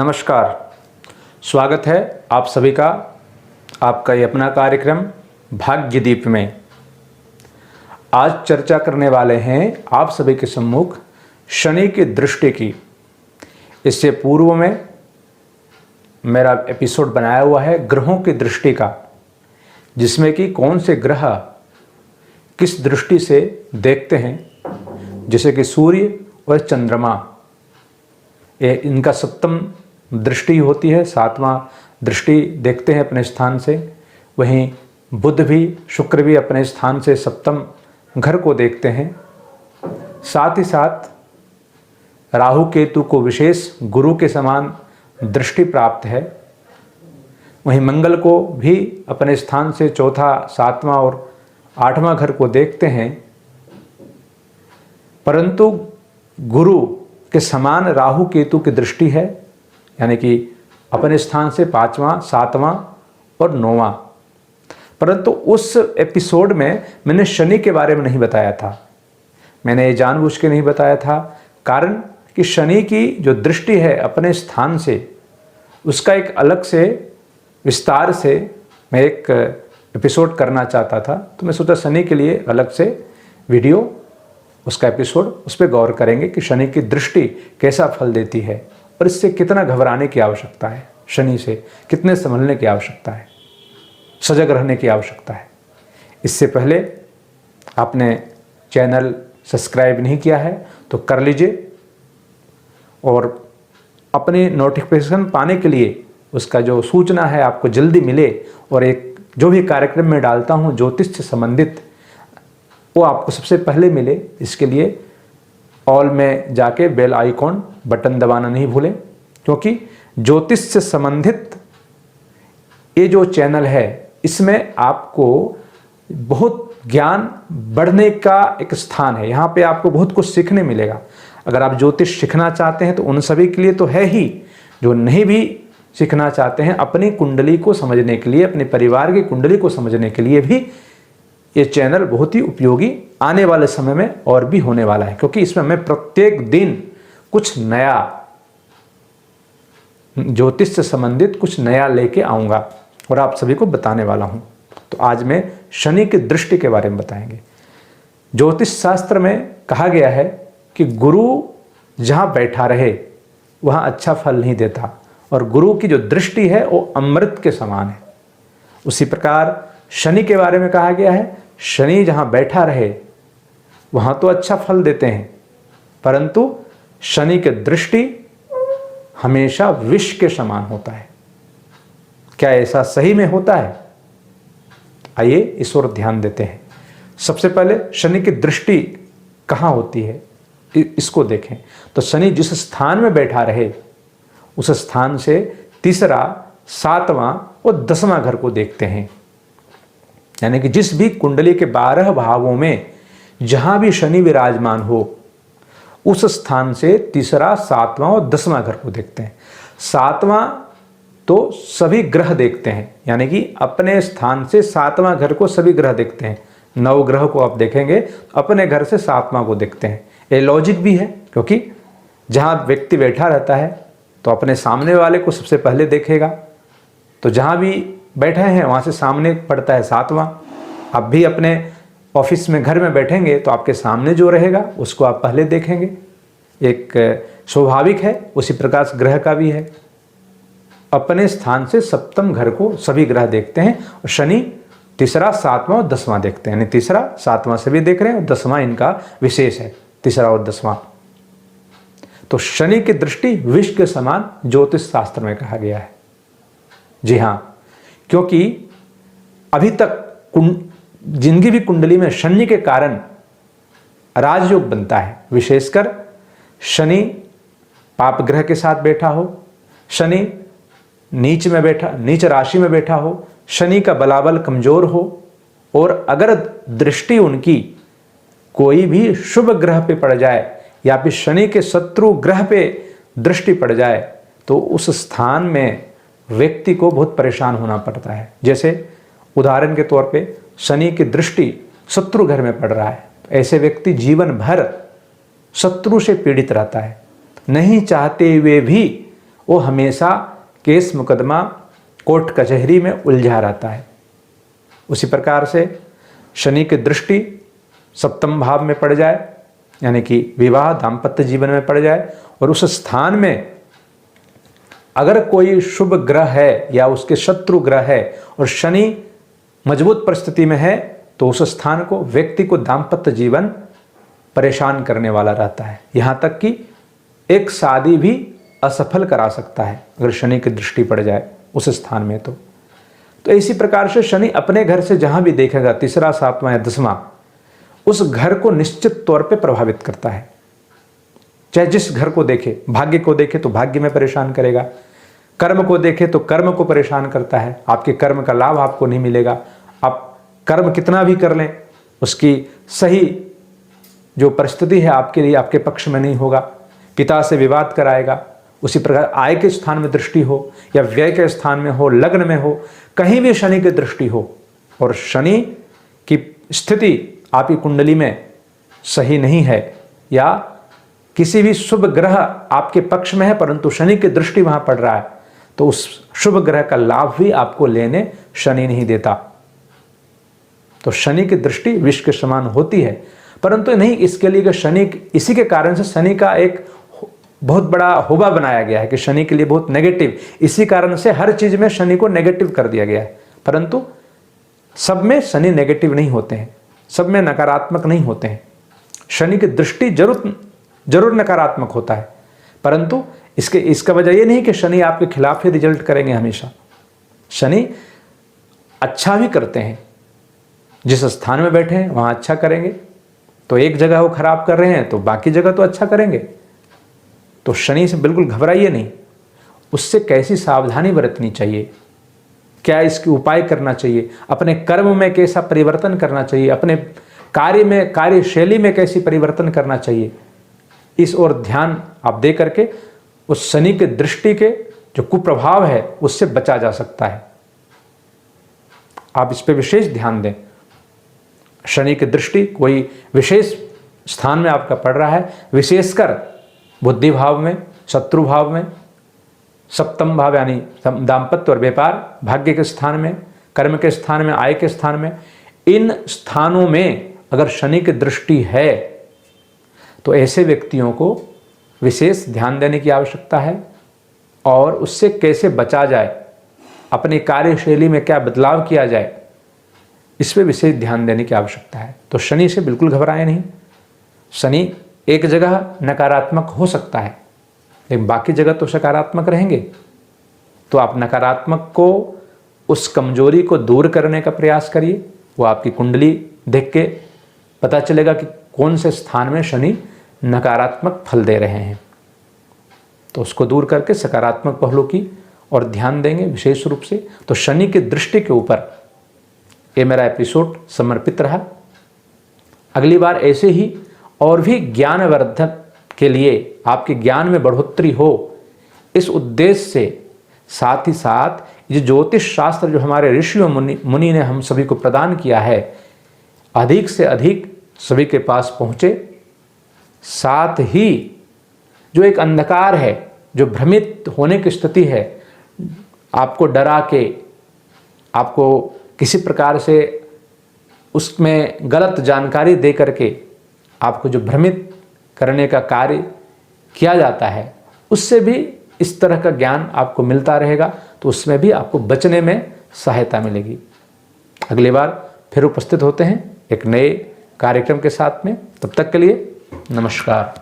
नमस्कार, स्वागत है आप सभी का आपका ये अपना कार्यक्रम भाग्यदीप में। आज चर्चा करने वाले हैं आप सभी के सम्मुख शनि की दृष्टि की। इससे पूर्व में मेरा एपिसोड बनाया हुआ है ग्रहों की दृष्टि का, जिसमें कि कौन से ग्रह किस दृष्टि से देखते हैं, जैसे कि सूर्य और चंद्रमा, ये इनका सप्तम दृष्टि होती है, सातवां दृष्टि देखते हैं अपने स्थान से। वहीं बुध भी, शुक्र भी अपने स्थान से सप्तम घर को देखते हैं। साथ ही साथ राहु केतु को विशेष गुरु के समान दृष्टि प्राप्त है। वहीं मंगल को भी अपने स्थान से चौथा, सातवां और आठवां घर को देखते हैं। परंतु गुरु के समान राहु केतु की दृष्टि है, यानी कि अपने स्थान से पांचवां, सातवां और नौवां। परंतु उस एपिसोड में मैंने शनि के बारे में नहीं बताया था। मैंने ये जानबूझ के नहीं बताया था, कारण कि शनि की जो दृष्टि है अपने स्थान से, उसका एक अलग से विस्तार से मैं एक एपिसोड करना चाहता था। तो मैं सोचा शनि के लिए अलग से वीडियो, उसका एपिसोड, उस पर गौर करेंगे कि शनि की दृष्टि कैसा फल देती है और इससे कितना घबराने की आवश्यकता है, शनि से कितने संभलने की आवश्यकता है, सजग रहने की आवश्यकता है। इससे पहले आपने चैनल सब्सक्राइब नहीं किया है तो कर लीजिए, और अपनी नोटिफिकेशन पाने के लिए, उसका जो सूचना है आपको जल्दी मिले, और एक जो भी कार्यक्रम में डालता हूँ ज्योतिष से संबंधित, वो आपको सबसे पहले मिले, इसके लिए ऑल में जाके बेल आइकॉन बटन दबाना नहीं भूलें। क्योंकि ज्योतिष से संबंधित ये जो चैनल है, इसमें आपको बहुत ज्ञान बढ़ने का एक स्थान है। यहाँ पे आपको बहुत कुछ सीखने मिलेगा। अगर आप ज्योतिष सीखना चाहते हैं तो उन सभी के लिए तो है ही, जो नहीं भी सीखना चाहते हैं, अपनी कुंडली को समझने के लिए, अपने परिवार की कुंडली को समझने के लिए भी ये चैनल बहुत ही उपयोगी आने वाले समय में और भी होने वाला है। क्योंकि इसमें मैं प्रत्येक दिन कुछ नया, ज्योतिष से संबंधित कुछ नया लेके आऊँगा और आप सभी को बताने वाला हूँ। तो आज मैं शनि की दृष्टि के बारे में बताएंगे। ज्योतिष शास्त्र में कहा गया है कि गुरु जहाँ बैठा रहे वहाँ अच्छा फल नहीं देता, और गुरु की जो दृष्टि है वो अमृत के समान है। उसी प्रकार शनि के बारे में कहा गया है, शनि जहाँ बैठा रहे वहाँ तो अच्छा फल देते हैं, परंतु शनि की दृष्टि हमेशा विष के समान होता है। क्या ऐसा सही में होता है? आइए इस ओर ध्यान देते हैं। सबसे पहले शनि की दृष्टि कहाँ होती है इसको देखें। तो शनि जिस स्थान में बैठा रहे उस स्थान से तीसरा, सातवां और 10वां घर को देखते हैं। यानी कि जिस भी कुंडली के 12 भावों में जहां भी शनि विराजमान हो, उस स्थान से तीसरा, सातवां और 10वां घर को देखते हैं। सातवां तो सभी ग्रह देखते हैं, यानी कि अपने स्थान से सातवां घर को सभी ग्रह देखते हैं। 9 ग्रह को आप देखेंगे, अपने घर से सातवां को देखते हैं। ये लॉजिक भी है, क्योंकि जहां व्यक्ति बैठा रहता है तो अपने सामने वाले को सबसे पहले देखेगा। तो जहां भी बैठे हैं वहां से सामने पड़ता है सातवां। आप भी अपने ऑफिस में, घर में बैठेंगे तो आपके सामने जो रहेगा उसको आप पहले देखेंगे। एक स्वाभाविक है। उसी प्रकार से ग्रह का भी है, अपने स्थान से सप्तम घर को सभी ग्रह देखते हैं, और शनि तीसरा, सातवां और 10वां देखते हैं। यानी तीसरा, सातवां से भी देख रहे हैं, और 10वां इनका विशेष है, तीसरा और 10वां। तो शनि की दृष्टि विष के समान ज्योतिष शास्त्र में कहा गया है। जी हाँ, क्योंकि अभी तक जिनकी भी कुंडली में शनि के कारण राजयोग बनता है, विशेषकर शनि पाप ग्रह के साथ बैठा हो, शनि नीच राशि में बैठा हो, शनि का बलाबल कमजोर हो, और अगर दृष्टि उनकी कोई भी शुभ ग्रह पे पड़ जाए या फिर शनि के शत्रु ग्रह पे दृष्टि पड़ जाए, तो उस स्थान में व्यक्ति को बहुत परेशान होना पड़ता है। जैसे उदाहरण के तौर पे शनि की दृष्टि शत्रु घर में पड़ रहा है, तो ऐसे व्यक्ति जीवन भर शत्रु से पीड़ित रहता है। नहीं चाहते हुए भी वो हमेशा केस मुकदमा कोर्ट कचहरी में उलझा रहता है। उसी प्रकार से शनि की दृष्टि सप्तम भाव में पड़ जाए, यानी कि विवाह दाम्पत्य जीवन में पड़ जाए, और उस स्थान में अगर कोई शुभ ग्रह है या उसके शत्रु ग्रह है और शनि मजबूत परिस्थिति में है, तो उस स्थान को व्यक्ति को दाम्पत्य जीवन परेशान करने वाला रहता है। यहाँ तक कि एक शादी भी असफल करा सकता है अगर शनि की दृष्टि पड़ जाए उस स्थान में। तो इसी प्रकार से शनि अपने घर से जहां भी देखेगा, तीसरा, सातवां या दसवां, उस घर को निश्चित तौर पे प्रभावित करता है। चाहे जिस घर को देखे, भाग्य को देखे तो भाग्य में परेशान करेगा, कर्म को देखे तो कर्म को परेशान करता है। आपके कर्म का लाभ आपको नहीं मिलेगा। आप कर्म कितना भी कर लें, उसकी सही जो परिस्थिति है आपके लिए, आपके पक्ष में नहीं होगा। पिता से विवाद कराएगा। उसी प्रकार आय के स्थान में दृष्टि हो या व्यय के स्थान में हो, लग्न में हो, कहीं भी शनि की दृष्टि हो और शनि की स्थिति आपकी कुंडली में सही नहीं है या किसी भी शुभ ग्रह आपके पक्ष में है परंतु शनि की दृष्टि वहां पड़ रहा है, तो उस शुभ ग्रह का लाभ भी आपको लेने शनि नहीं देता। तो शनि की दृष्टि विष के समान होती है, परंतु नहीं इसके लिए कि शनि, इसी के कारण से शनि का एक बहुत बड़ा होबा बनाया गया है कि शनि के लिए बहुत नेगेटिव, इसी कारण से हर चीज में शनि को नेगेटिव कर दिया गया है। परंतु सब में शनि नेगेटिव नहीं होते हैं, सब में नकारात्मक नहीं होते हैं। शनि की दृष्टि जरूर नकारात्मक होता है, परंतु इसका वजह यह नहीं कि शनि आपके खिलाफ ही रिजल्ट करेंगे हमेशा। शनि अच्छा भी करते हैं, जिस स्थान में बैठे हैं वहां अच्छा करेंगे, तो एक जगह वो खराब कर रहे हैं तो बाकी जगह तो अच्छा करेंगे। तो शनि से बिल्कुल घबराइए नहीं। उससे कैसी सावधानी बरतनी चाहिए, क्या इसके उपाय करना चाहिए, अपने कर्म में कैसा परिवर्तन करना चाहिए, अपने कार्य में, कार्यशैली में कैसी परिवर्तन करना चाहिए, इस ओर ध्यान आप दे करके उस शनि के दृष्टि के जो कुप्रभाव है उससे बचा जा सकता है। आप इस पे विशेष ध्यान दें। शनि की दृष्टि कोई विशेष स्थान में आपका पड़ रहा है, विशेषकर बुद्धि भाव में, शत्रु भाव में, सप्तम भाव यानी दाम्पत्य और व्यापार, भाग्य के स्थान में, कर्म के स्थान में, आय के स्थान में, इन स्थानों में अगर शनि की दृष्टि है तो ऐसे व्यक्तियों को विशेष ध्यान देने की आवश्यकता है और उससे कैसे बचा जाए, अपनी कार्यशैली में क्या बदलाव किया जाए, इस पर विशेष ध्यान देने की आवश्यकता है। तो शनि से बिल्कुल घबराएं नहीं। शनि एक जगह नकारात्मक हो सकता है लेकिन बाकी जगह तो सकारात्मक रहेंगे। तो आप नकारात्मक को, उस कमजोरी को दूर करने का प्रयास करिए। वो आपकी कुंडली देख के पता चलेगा कि कौन से स्थान में शनि नकारात्मक फल दे रहे हैं, तो उसको दूर करके सकारात्मक पहलू की और ध्यान देंगे विशेष रूप से। तो शनि की दृष्टि के ऊपर ये मेरा एपिसोड समर्पित रहा। अगली बार ऐसे ही और भी ज्ञानवर्धक के लिए, आपके ज्ञान में बढ़ोतरी हो, इस उद्देश्य से, साथ ही साथ ये ज्योतिष शास्त्र जो हमारे ऋषि और मुनि ने हम सभी को प्रदान किया है, अधिक से अधिक सभी के पास पहुँचे। साथ ही जो एक अंधकार है, जो भ्रमित होने की स्थिति है, आपको डरा के, आपको किसी प्रकार से उसमें गलत जानकारी दे करके आपको जो भ्रमित करने का कार्य किया जाता है, उससे भी इस तरह का ज्ञान आपको मिलता रहेगा, तो उसमें भी आपको बचने में सहायता मिलेगी। अगली बार फिर उपस्थित होते हैं एक नए कार्यक्रम के साथ में। तब तक के लिए नमस्कार।